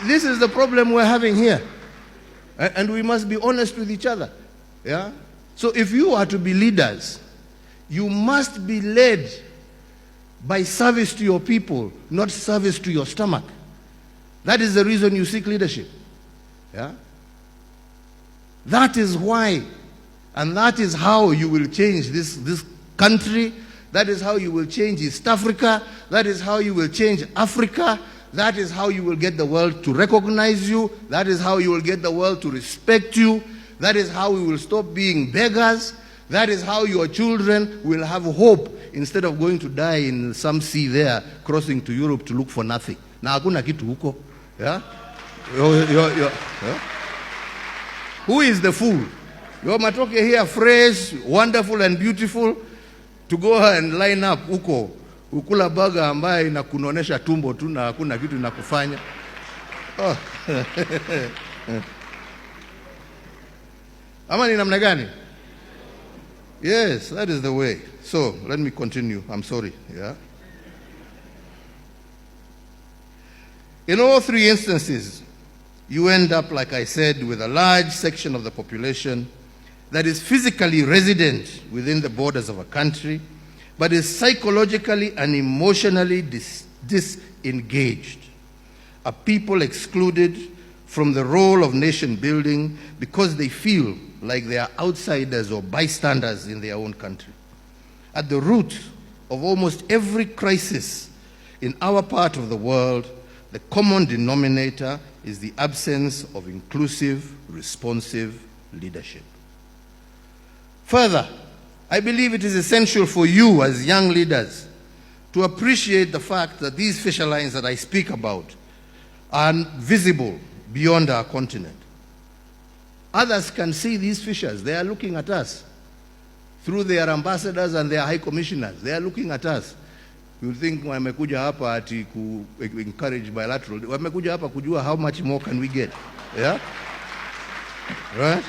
This is the problem we're having here. And we must be honest with each other. Yeah? So if you are to be leaders, you must be led by service to your people, not service to your stomach. That is the reason you seek leadership. Yeah? That is why, and that is how you will change this country. That is how you will change East Africa. That is how you will change Africa. That is how you will get the world to recognize you. That is how you will get the world to respect you. That is how we will stop being beggars. That is how your children will have hope instead of going to die in some sea there, crossing to Europe to look for nothing. Na hakuna kitu huko. Yeah? Yeah? Who is the fool? You're matoke here fresh, wonderful and beautiful, to go and line up huko. Ukula baga ambaye inakunonesha tumbo tu na hakuna kitu inakufanya. Oh. Ama ni namna gani? Yes, that is the way. So, let me continue. I'm sorry. Yeah. In all three instances, you end up, like I said, with a large section of the population that is physically resident within the borders of a country, but is psychologically and emotionally disengaged. A people excluded from the role of nation building because they feel like they are outsiders or bystanders in their own country. At the root of almost every crisis in our part of the world, the common denominator is the absence of inclusive, responsive leadership. Further, I believe it is essential for you as young leaders to appreciate the fact that these fissure lines that I speak about are visible beyond our continent. Others can see these fissures. They are looking at us through their ambassadors and their high commissioners. They are looking at us. You think wamekuja hapa ati ku encourage bilateral. Wamekuja hapa kujua how much more can we get. Yeah? Right?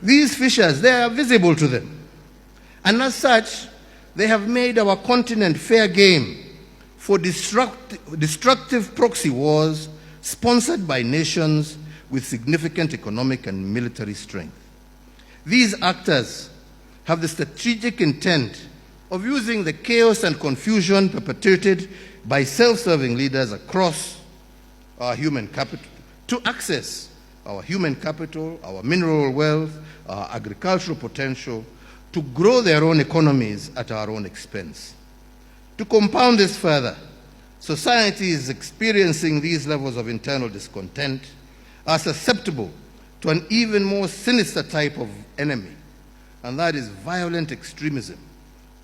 These fissures, they are visible to them. And as such, they have made our continent fair game for destructive proxy wars sponsored by nations with significant economic and military strength. These actors have the strategic intent of using the chaos and confusion perpetrated by self-serving leaders across our human capital to access our human capital, our mineral wealth, our agricultural potential, to grow their own economies at our own expense. To compound this further, society is experiencing these levels of internal discontent, are susceptible to an even more sinister type of enemy, and that is violent extremism.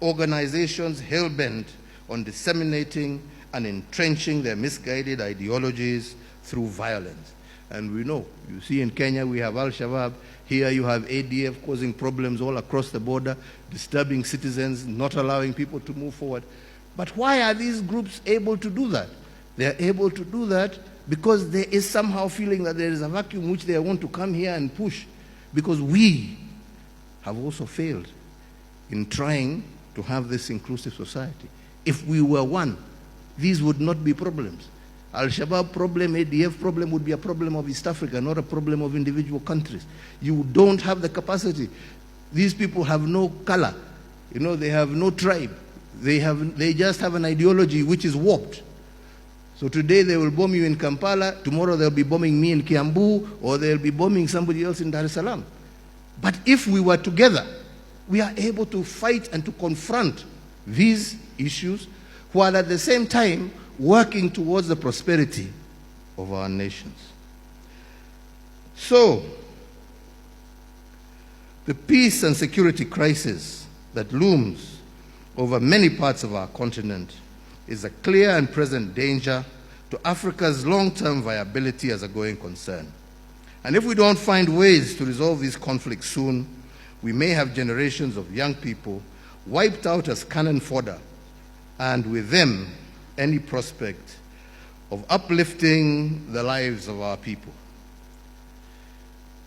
Organizations hell-bent on disseminating and entrenching their misguided ideologies through violence. And we know, you see in Kenya we have Al-Shabaab, here you have ADF causing problems all across the border, disturbing citizens, not allowing people to move forward. But why are these groups able to do that? They are able to do that because there is somehow feeling that there is a vacuum which they want to come here and push, because we have also failed in trying to have this inclusive society. If we were one, these would not be problems. Al-Shabaab problem, ADF problem would be a problem of East Africa, not a problem of individual countries. You don't have the capacity. These people have no color. You know, they have no tribe. They just have an ideology which is warped. So today they will bomb you in Kampala, tomorrow they'll be bombing me in Kiambu, or they'll be bombing somebody else in Dar es Salaam. But if we were together, we are able to fight and to confront these issues while at the same time working towards the prosperity of our nations. So, the peace and security crisis that looms over many parts of our continent is a clear and present danger to Africa's long-term viability as a going concern. And if we don't find ways to resolve these conflicts soon, we may have generations of young people wiped out as cannon fodder, and with them, any prospect of uplifting the lives of our people.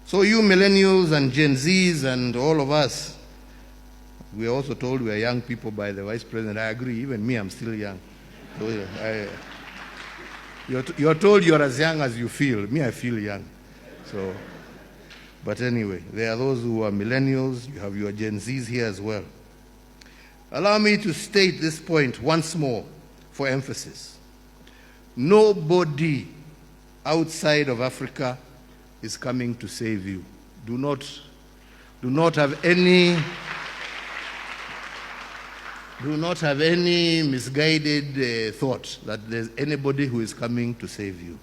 So you millennials and Gen Zs and all of us, we are also told we are young people by the Vice President. I agree, even me, I'm still young. So You're told you're as young as you feel. Me, I feel young. So, but anyway, there are those who are millennials. You have your Gen Zs here as well. Allow me to state this point once more for emphasis. Nobody outside of Africa is coming to save you. Do not have any misguided thought that there's anybody who is coming to save you.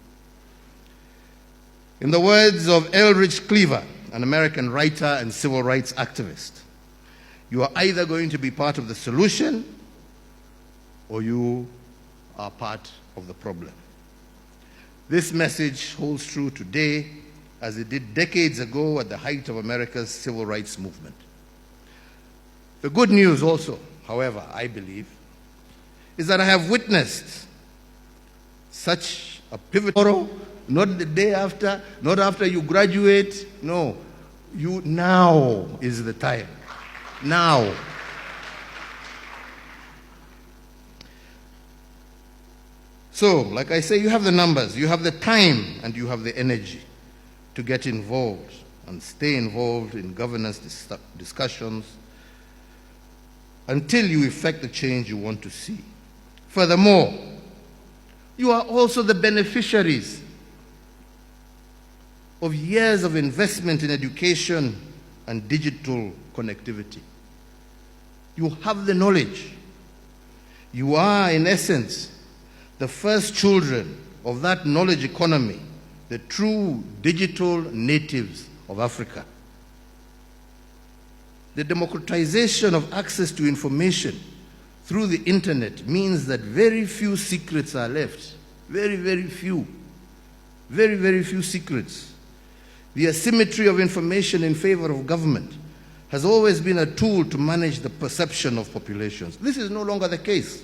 In the words of Elridge Cleaver, an American writer and civil rights activist, you are either going to be part of the solution or you are part of the problem. This message holds true today as it did decades ago at the height of America's civil rights movement. The good news also, however, I believe, is that I have witnessed such a pivotal, not the day after, not after you graduate, no, now is the time. Now. So, like I say, you have the numbers, you have the time, and you have the energy to get involved and stay involved in governance discussions until you effect the change you want to see. Furthermore, you are also the beneficiaries of years of investment in education and digital connectivity. You have the knowledge. You are, in essence, the first children of that knowledge economy, the true digital natives of Africa. The democratization of access to information through the internet means that very few secrets are left. Very, very few. Very, very few secrets. The asymmetry of information in favor of government has always been a tool to manage the perception of populations. This is no longer the case.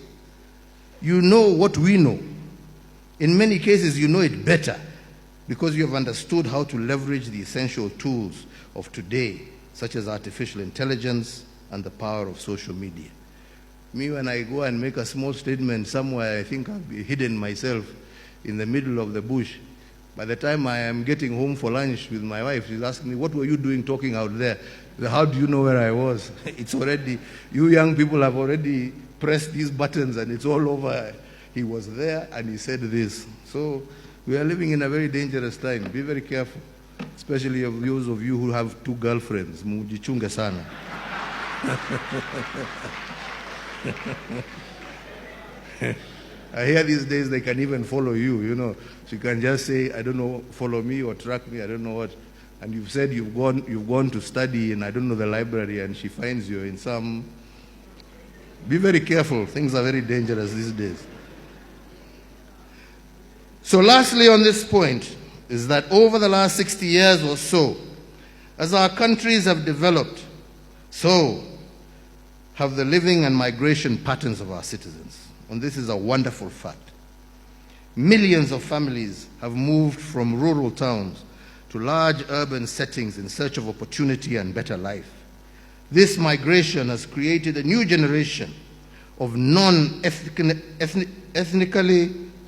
You know what we know. In many cases, you know it better because you have understood how to leverage the essential tools of today, such as artificial intelligence and the power of social media. Me, when I go and make a small statement somewhere, I think I'll be hidden myself in the middle of the bush. By the time I am getting home for lunch with my wife, she's asking me, what were you doing talking out there? How do you know where I was? It's already, you young people have already pressed these buttons and it's all over. He was there and he said this. So we are living in a very dangerous time. Be very careful, especially of those of you who have 2 girlfriends. Mujichunge sana. I hear these days they can even follow you, you know. So you can just say, I don't know, follow me or track me, I don't know what. And you've said you've gone to study in, I don't know, the library, and she finds you in some... Be very careful. Things are very dangerous these days. So lastly on this point is that over the last 60 years or so, as our countries have developed, so have the living and migration patterns of our citizens. And this is a wonderful fact. Millions of families have moved from rural towns to large urban settings in search of opportunity and better life. This migration has created a new generation of non-ethnically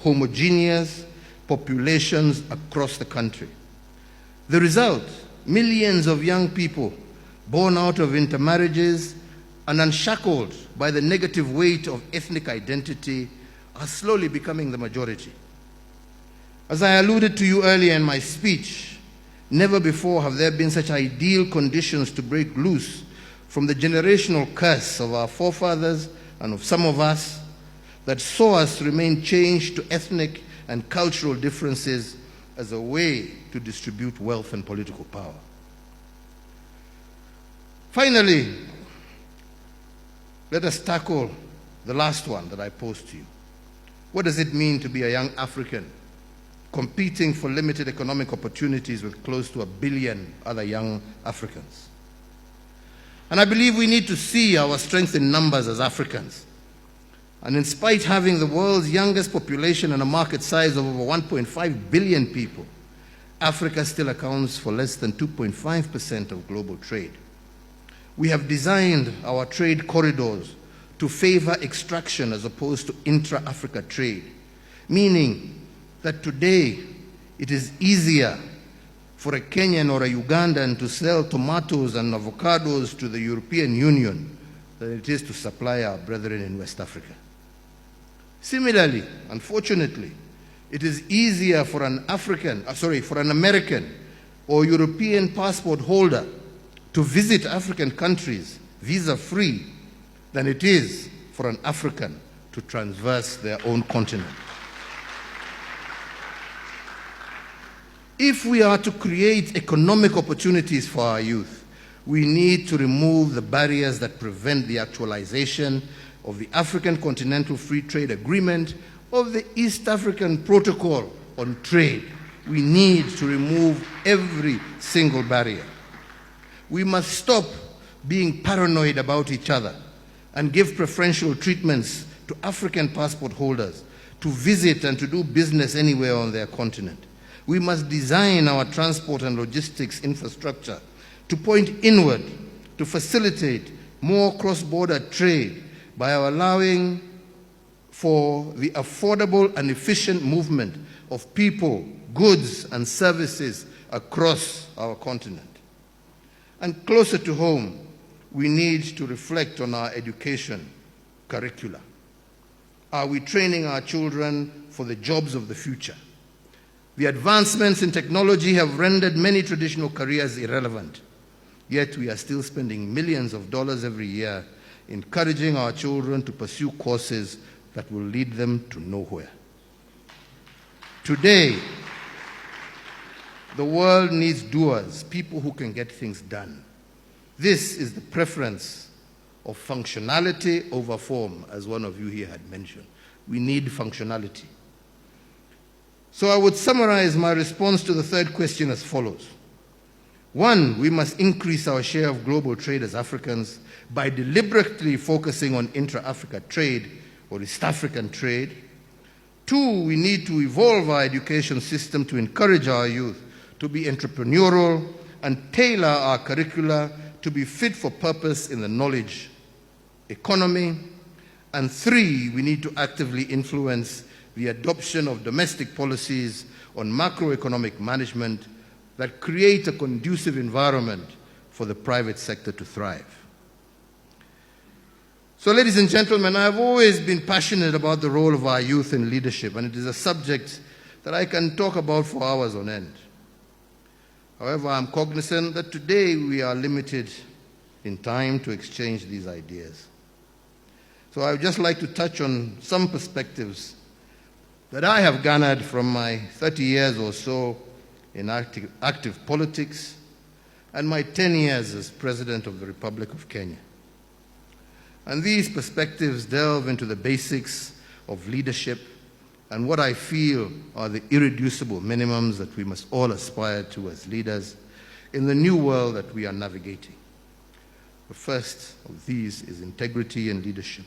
homogeneous populations across the country. The result, millions of young people born out of intermarriages and unshackled by the negative weight of ethnic identity are slowly becoming the majority. As I alluded to you earlier in my speech, never before have there been such ideal conditions to break loose from the generational curse of our forefathers and of some of us that saw us remain chained to ethnic and cultural differences as a way to distribute wealth and political power. Finally, let us tackle the last one that I posed to you. What does it mean to be a young African competing for limited economic opportunities with close to 1 billion other young Africans? And I believe we need to see our strength in numbers as Africans. And in spite of having the world's youngest population and a market size of over 1.5 billion people, Africa still accounts for less than 2.5% of global trade. We have designed our trade corridors to favor extraction as opposed to intra-Africa trade, meaning that today it is easier for a Kenyan or a Ugandan to sell tomatoes and avocados to the European Union than it is to supply our brethren in West Africa. Similarly, unfortunately, it is easier for an American or European passport holder to visit African countries visa-free than it is for an African to traverse their own continent. If we are to create economic opportunities for our youth, we need to remove the barriers that prevent the actualization of the African Continental Free Trade Agreement, of the East African Protocol on Trade. We need to remove every single barrier. We must stop being paranoid about each other and give preferential treatments to African passport holders to visit and to do business anywhere on their continent. We must design our transport and logistics infrastructure to point inward, to facilitate more cross-border trade by allowing for the affordable and efficient movement of people, goods, and services across our continent. And closer to home, we need to reflect on our education curricula. Are we training our children for the jobs of the future? The advancements in technology have rendered many traditional careers irrelevant, yet we are still spending millions of dollars every year encouraging our children to pursue courses that will lead them to nowhere. Today, the world needs doers, people who can get things done. This is the preference of functionality over form, as one of you here had mentioned. We need functionality. So I would summarize my response to the third question as follows. One, we must increase our share of global trade as Africans by deliberately focusing on intra-Africa trade or East African trade. Two, we need to evolve our education system to encourage our youth to be entrepreneurial and tailor our curricula to be fit for purpose in the knowledge economy. And three, we need to actively influence the adoption of domestic policies on macroeconomic management that create a conducive environment for the private sector to thrive. So, ladies and gentlemen, I've always been passionate about the role of our youth in leadership, and it is a subject that I can talk about for hours on end. However, I'm cognizant that today we are limited in time to exchange these ideas. So I would just like to touch on some perspectives that I have garnered from my 30 years or so in active politics and my 10 years as President of the Republic of Kenya. And these perspectives delve into the basics of leadership and what I feel are the irreducible minimums that we must all aspire to as leaders in the new world that we are navigating. The first of these is integrity and leadership.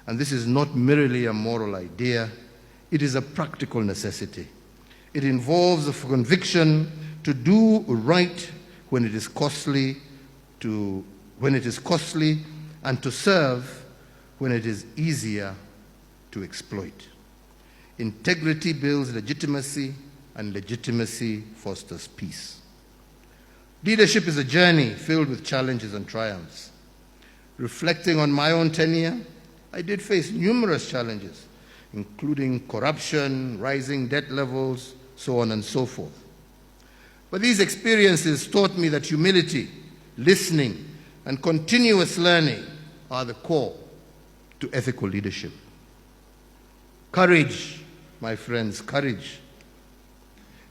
And this is not merely a moral idea, it is a practical necessity. It involves a conviction to do right when it is costly, and to serve when it is easier to exploit. Integrity builds legitimacy, and legitimacy fosters peace. Leadership is a journey filled with challenges and triumphs. Reflecting on my own tenure, I did face numerous challenges, including corruption, rising debt levels, so on and so forth. But these experiences taught me that humility, listening, and continuous learning are the core to ethical leadership. Courage, my friends, courage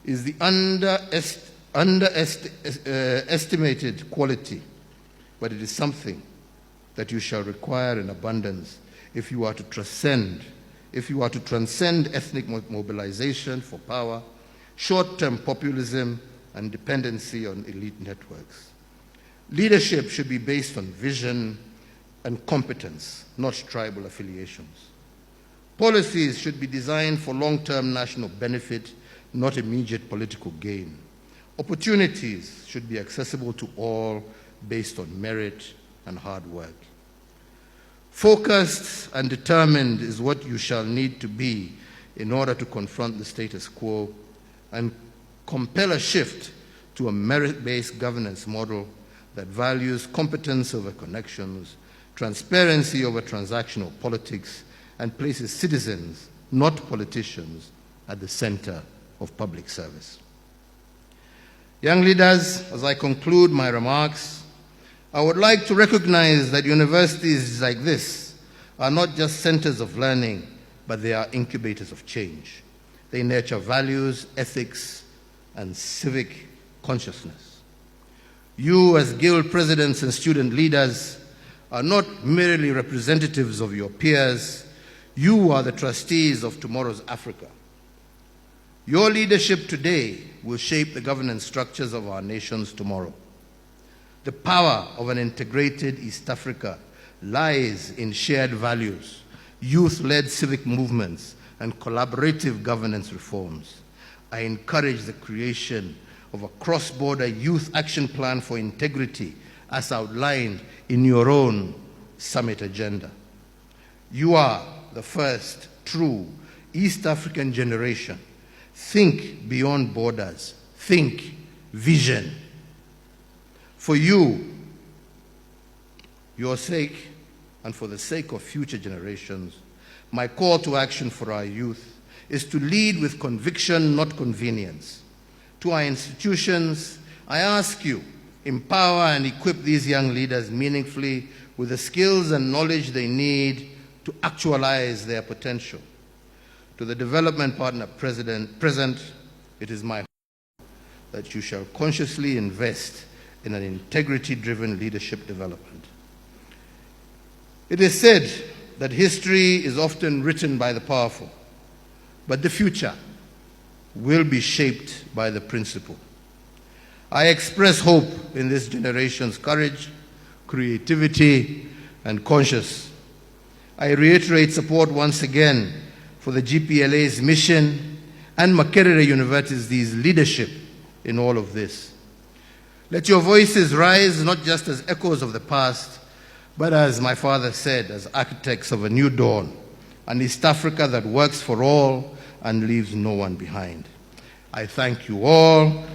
is the underestimated quality, but it is something that you shall require in abundance if you are to transcend ethnic mobilization for power, short-term populism, and dependency on elite networks. Leadership should be based on vision and competence, not tribal affiliations. Policies should be designed for long-term national benefit, not immediate political gain. Opportunities should be accessible to all based on merit and hard work. Focused and determined is what you shall need to be in order to confront the status quo and compel a shift to a merit-based governance model that values competence over connections, transparency over transactional politics, and places citizens, not politicians, at the center of public service. Young leaders, as I conclude my remarks, I would like to recognize that universities like this are not just centers of learning, but they are incubators of change. They nurture values, ethics, and civic consciousness. You, as guild presidents and student leaders, are not merely representatives of your peers. You are the trustees of tomorrow's Africa. Your leadership today will shape the governance structures of our nations tomorrow. The power of an integrated East Africa lies in shared values, youth-led civic movements, and collaborative governance reforms. I encourage the creation of a cross-border youth action plan for integrity as outlined in your own summit agenda. You are the first true East African generation. Think beyond borders. Think vision. For you, your sake, and for the sake of future generations, my call to action for our youth is to lead with conviction, not convenience. To our institutions, I ask you, empower and equip these young leaders meaningfully with the skills and knowledge they need to actualize their potential. To the development partner present, it is my hope that you shall consciously invest in an integrity-driven leadership development. It is said that history is often written by the powerful, but the future will be shaped by the principle. I express hope in this generation's courage, creativity, and conscience. I reiterate support once again for the GPLA's mission and Makerere University's leadership in all of this. Let your voices rise not just as echoes of the past, but as my father said, as architects of a new dawn, an East Africa that works for all and leaves no one behind. I thank you all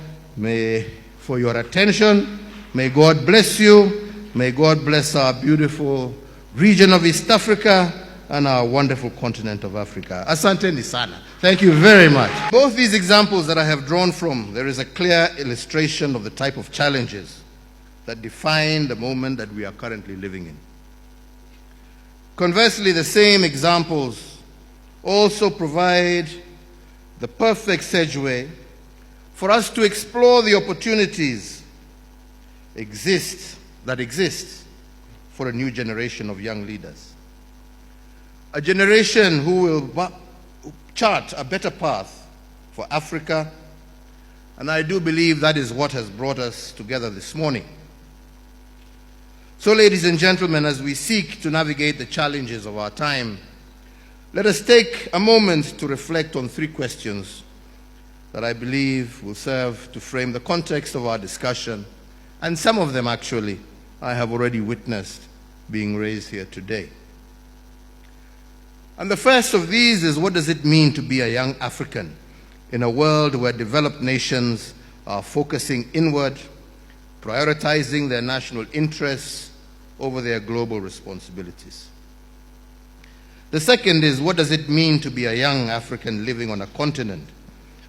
for your attention. May God bless you. May God bless our beautiful region of East Africa and our wonderful continent of Africa. Asante sana. Thank you very much. Both these examples that I have drawn from, there is a clear illustration of the type of challenges that define the moment that we are currently living in. Conversely, the same examples also provide the perfect segue for us to explore the opportunities that exist for a new generation of young leaders. A generation who will chart a better path for Africa, and I do believe that is what has brought us together this morning. So, ladies and gentlemen, as we seek to navigate the challenges of our time, let us take a moment to reflect on three questions that I believe will serve to frame the context of our discussion, and some of them actually I have already witnessed being raised here today. And the first of these is, what does it mean to be a young African in a world where developed nations are focusing inward, prioritizing their national interests over their global responsibilities? The second is, what does it mean to be a young African living on a continent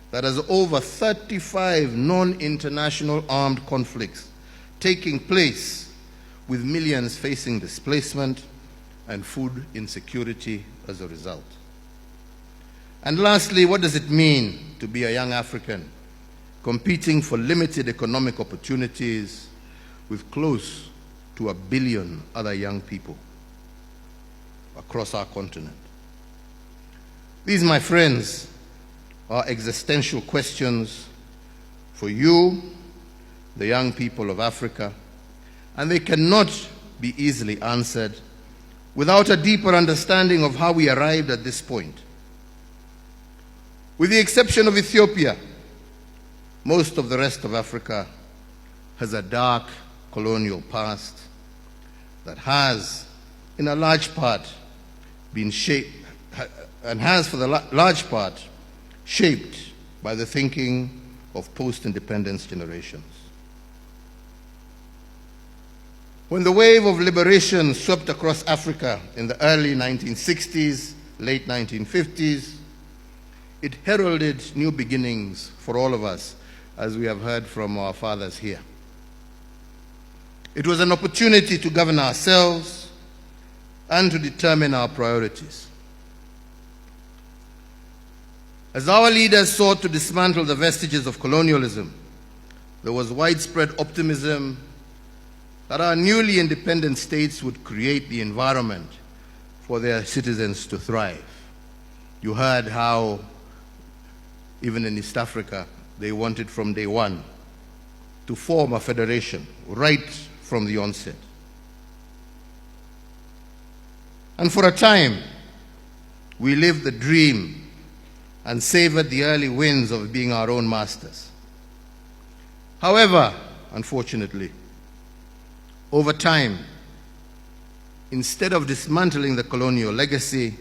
that has over 35 non-international armed conflicts taking place, with millions facing displacement and food insecurity as a result? And lastly, what does it mean to be a young African competing for limited economic opportunities with close to 1 billion other young people across our continent? These, my friends, are existential questions for you, the young people of Africa, and they cannot be easily answered without a deeper understanding of how we arrived at this point. With the exception of Ethiopia, most of the rest of Africa has a dark colonial past that has, in a large part, been shaped and has for the large part shaped by the thinking of post-independence generations. When the wave of liberation swept across Africa in the early 1960s, late 1950s, it heralded new beginnings for all of us, as we have heard from our fathers here. It was an opportunity to govern ourselves and to determine our priorities. As our leaders sought to dismantle the vestiges of colonialism, there was widespread optimism that our newly independent states would create the environment for their citizens to thrive. You heard how, even in East Africa, they wanted from day one to form a federation right from the onset. And for a time, we lived the dream and savored the early wins of being our own masters. However, unfortunately, over time, instead of dismantling the colonial legacy,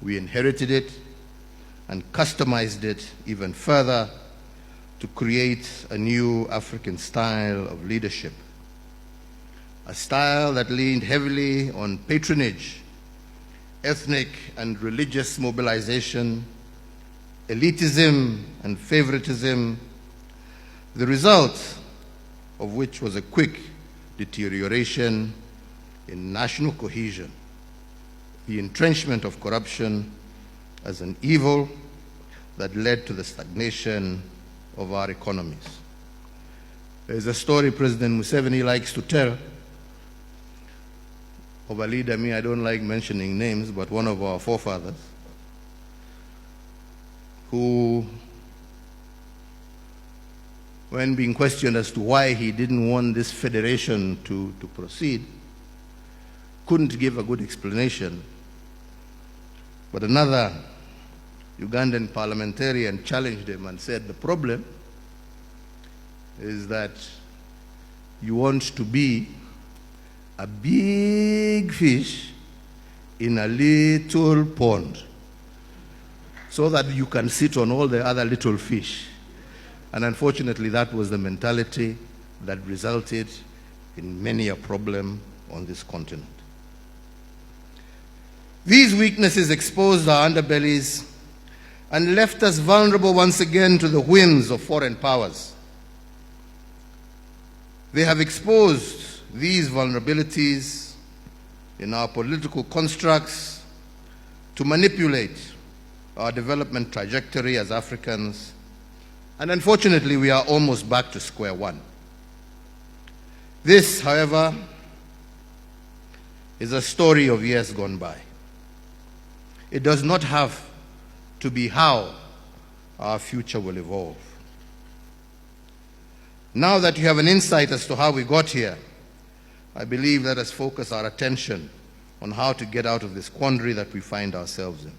we inherited it and customized it even further to create a new African style of leadership. A style that leaned heavily on patronage, ethnic and religious mobilization, elitism and favoritism, the result of which was a quick deterioration in national cohesion, the entrenchment of corruption as an evil that led to the stagnation of our economies. There's a story President Museveni likes to tell of a leader, I don't like mentioning names, but one of our forefathers, who, when being questioned as to why he didn't want this federation to proceed, couldn't give a good explanation. But another Ugandan parliamentarian challenged him and said, the problem is that you want to be a big fish in a little pond so that you can sit on all the other little fish. And unfortunately, that was the mentality that resulted in many a problem on this continent. These weaknesses exposed our underbellies and left us vulnerable once again to the whims of foreign powers. They have exposed these vulnerabilities in our political constructs to manipulate our development trajectory as Africans, and unfortunately we are almost back to square one. This, however, is a story of years gone by. It does not have to be how our future will evolve. Now that you have an insight as to how we got here, I believe let us focus our attention on how to get out of this quandary that we find ourselves in.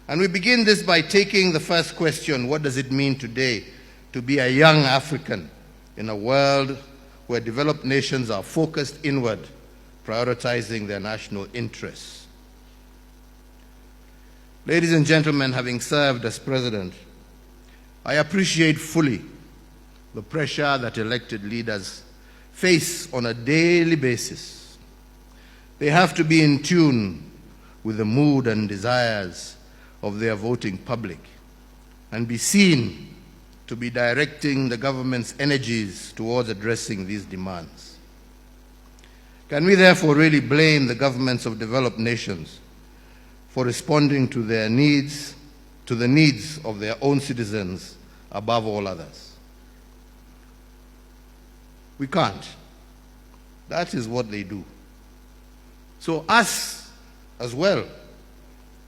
And we begin this by taking the first question: what does it mean today to be a young African in a world where developed nations are focused inward, prioritizing their national interests? Ladies and gentlemen, having served as president, I appreciate fully the pressure that elected leaders face on a daily basis. They have to be in tune with the mood and desires of their voting public and be seen to be directing the government's energies towards addressing these demands. Can we therefore really blame the governments of developed nations for responding to their needs, to the needs of their own citizens above all others? We can't. That is what they do. So us as well,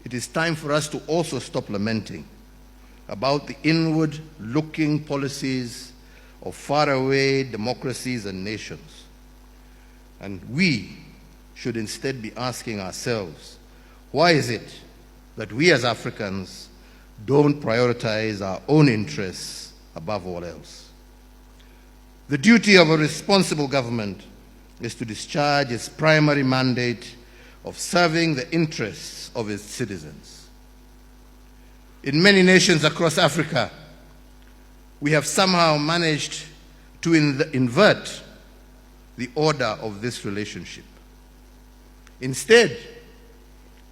it is time for us to also stop lamenting about the inward-looking policies of faraway democracies and nations. And we should instead be asking ourselves, why is it that we as Africans don't prioritize our own interests above all else? The duty of a responsible government is to discharge its primary mandate of serving the interests of its citizens. In many nations across Africa, we have somehow managed to invert the order of this relationship. Instead,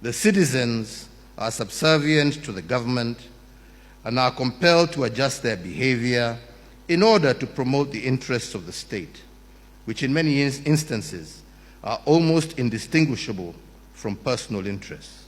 the citizens are subservient to the government and are compelled to adjust their behavior in order to promote the interests of the state, which in many instances are almost indistinguishable from personal interests.